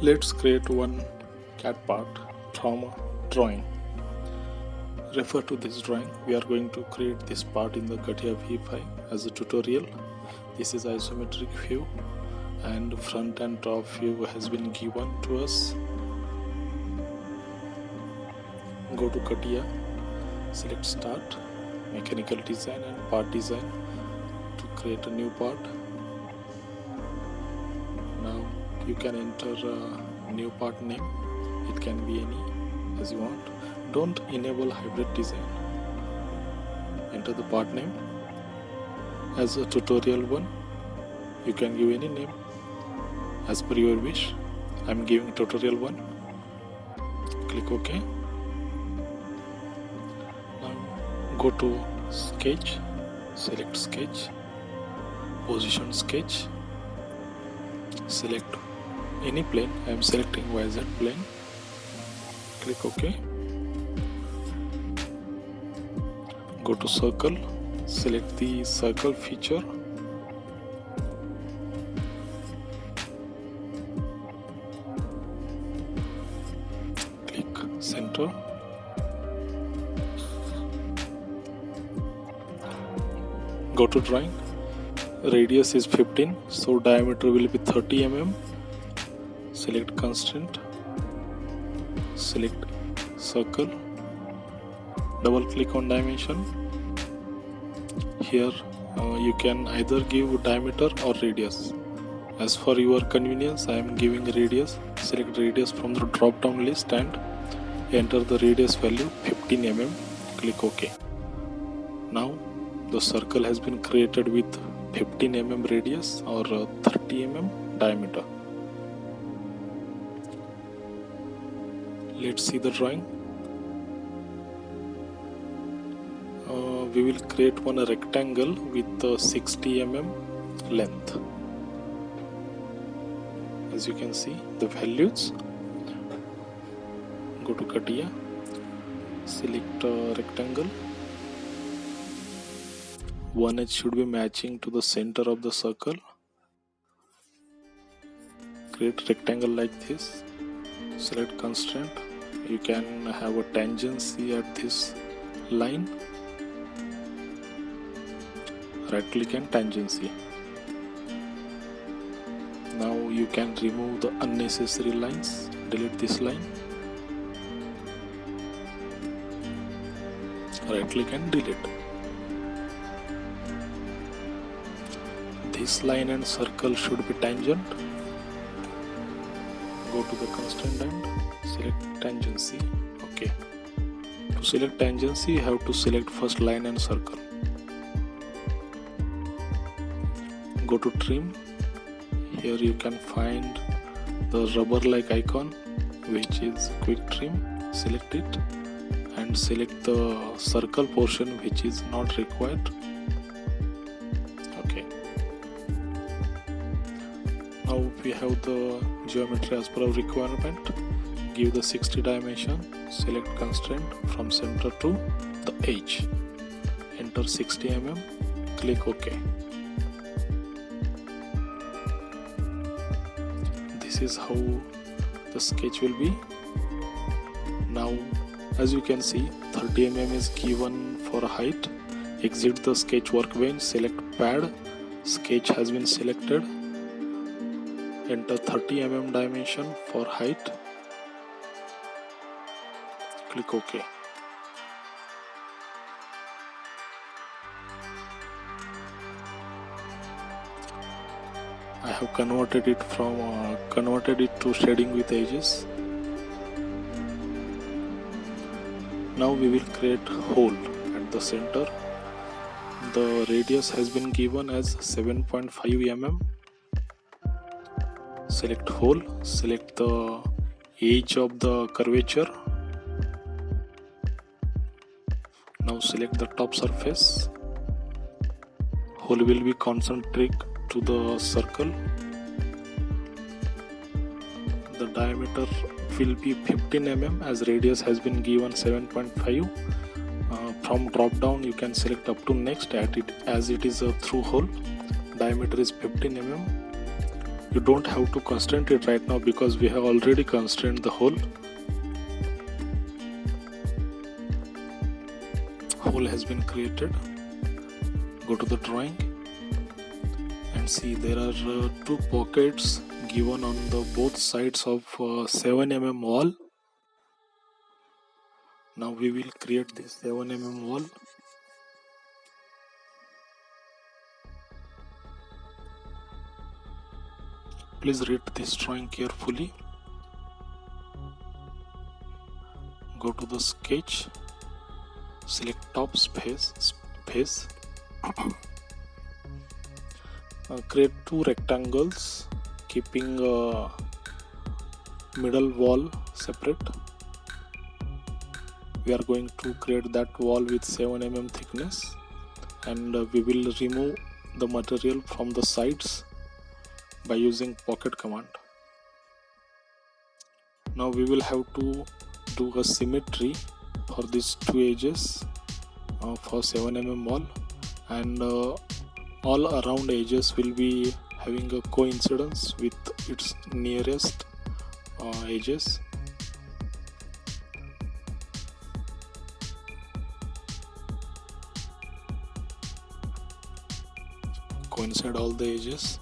Let's create one cat part from a drawing. Refer to this drawing. We are going to create this part in the CATIA V5 as a tutorial. This is isometric view and front and top view has been given to us. Go to CATIA, select start, mechanical design and part design to create a new part. Now you can enter a new part name. It can be any as you want. Don't enable hybrid design. Enter the part name as a tutorial one. You can give any name as per your wish. I'm giving tutorial one. Click OK. Now go to sketch, select sketch, position sketch, select any plane. I am selecting YZ plane. Click OK. Go to circle, select the circle feature. Click center. Go to drawing. Radius is 15, so diameter will be 30 mm. Select constraint, select circle, double click on dimension. Here you can either give diameter or radius. As for your convenience, I am giving radius. Select radius from the drop down list and enter the radius value 15 mm. Click OK. Now the circle has been created with 15 mm radius or 30 mm diameter. Let's see the drawing. We will create one rectangle with 60 mm length. As you can see the values. Go to CATIA, select rectangle. One edge should be matching to the center of the circle. Create rectangle like this. Select constraint. You can have a tangency at this line. Right click and tangency. Now you can remove the unnecessary lines. Delete this line. Right click and delete. This line and circle should be tangent. Go to the constraint and select tangency. Okay. To select tangency, you have to select first line and circle. Go to trim. Here you can find the rubber like icon, which is quick trim. Select it and select the circle portion which is not required. Okay. Now we have the geometry as per our requirement. Give the 60 dimension. Select constraint from center to the edge. Enter 60 mm. Click OK. This is how the sketch will be. Now as you can see 30 mm is given for height. Exit the sketch workbench, select pad. Sketch has been selected. Enter 30 mm dimension for height. Click OK. I have converted it to shading with edges. Now we will create hole at the center. The radius has been given as 7.5 mm. Select hole, select the edge of the curvature. Now select the top surface. Hole will be concentric to the circle. The diameter will be 15 mm as radius has been given 7.5. From drop down you can select up to next as it is a through hole. Diameter is 15 mm. You don't have to constrain it right now because we have already constrained the hole. Hole has been created. Go to the drawing and see there are two pockets given on the both sides of 7 mm wall. Now we will create this 7 mm wall. Please read this drawing carefully. Go to the sketch, select top space. Create two rectangles, keeping middle wall separate. We are going to create that wall with 7 mm thickness, and we will remove the material from the sides by using pocket command. Now we will have to do a symmetry for these two edges for 7 mm wall, and all around edges will be having a coincidence with its nearest edges. Coincide all the edges.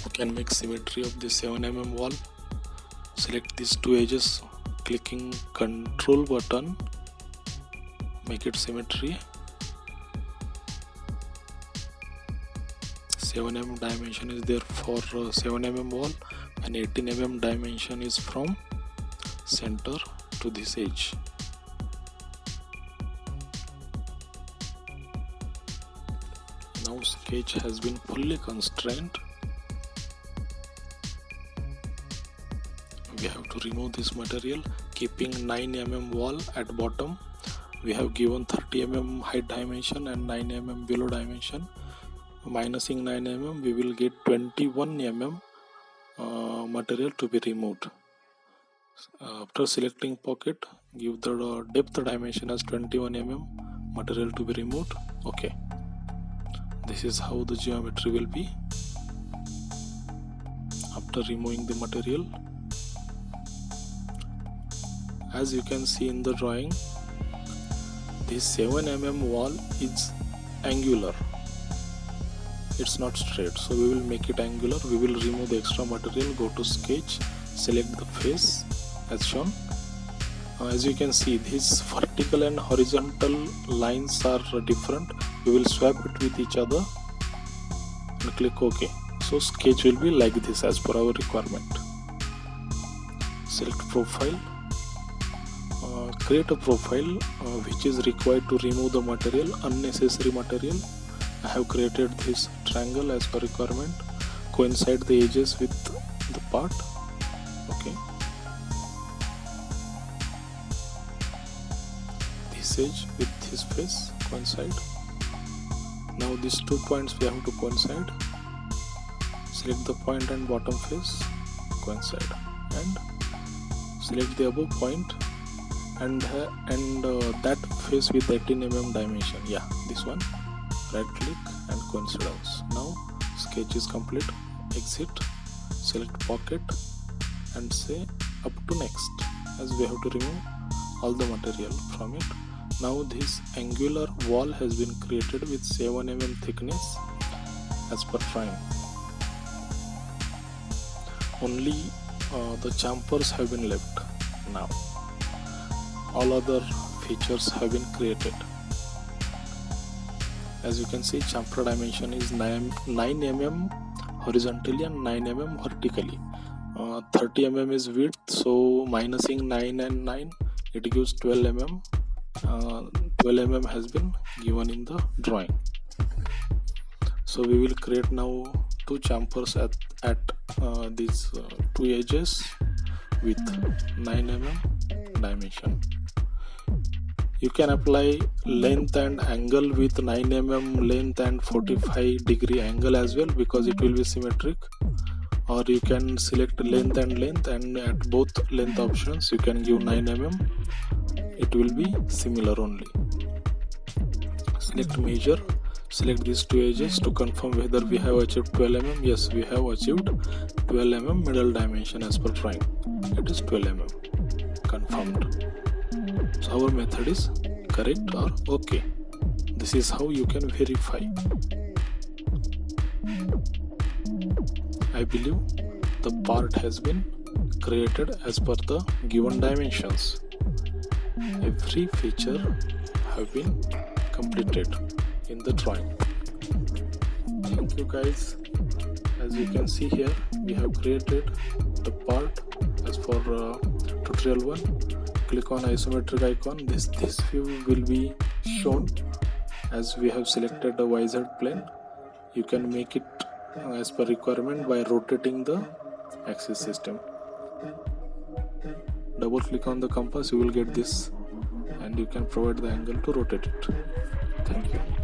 You can make symmetry of the 7 mm wall. Select these two edges, clicking Control button, make it symmetry. 7 mm dimension is there for 7 mm wall, and 18 mm dimension is from center to this edge. Now sketch has been fully constrained. We have to remove this material, keeping 9 mm wall at bottom. We have given 30 mm height dimension and 9 mm below dimension. Minusing 9 mm, we will get 21 mm material to be removed. After selecting pocket, give the depth dimension as 21 mm, material to be removed. Okay, this is how the geometry will be after removing the material. As you can see in the drawing, this 7 mm wall is angular. It's not straight, so we will make it angular. We will remove the extra material, go to sketch, select the face as shown. As you can see, these vertical and horizontal lines are different. We will swap it with each other and click OK. So sketch will be like this as per our requirement. Select profile, create a profile which is required to remove the material, unnecessary material. I have created this triangle as per requirement, coincide the edges with the part. Okay, this edge with this face coincide. Now these 2 points we have to coincide. Select the point and bottom face, coincide, and select the above point and that face with 18 mm dimension. Yeah, this one. Right click and coincidence. Now sketch is complete. Exit, select pocket and say up to next, as we have to remove all the material from it. Now this angular wall has been created with 7 mm thickness as per drawing. Only the chamfers have been left now. All other features have been created. As you can see, chamfer dimension is 9 mm horizontally and 9 mm vertically. 30 mm is width, so minusing 9 and 9, it gives 12 mm. 12 mm has been given in the drawing. So we will create now two chamfers at these two edges with 9 mm dimension. You can apply length and angle with 9 mm length and 45 degree angle as well, because it will be symmetric. Or you can select length and at both length options you can give 9 mm. it will be similar only. Select measure, select these two edges to confirm whether we have achieved 12 mm. Yes, we have achieved 12 mm middle dimension as per drawing. It is 12 mm. Confirmed. So our method is correct or okay. This is how you can verify. I believe the part has been created as per the given dimensions. Every feature have been completed in the drawing. Thank you guys. As you can see here, we have created the part as for tutorial 1. Click on isometric icon. This view will be shown as we have selected the YZ plane. You can make it as per requirement by rotating the axis system. Double click on the compass, you will get this, and you can provide the angle to rotate it. Thank you.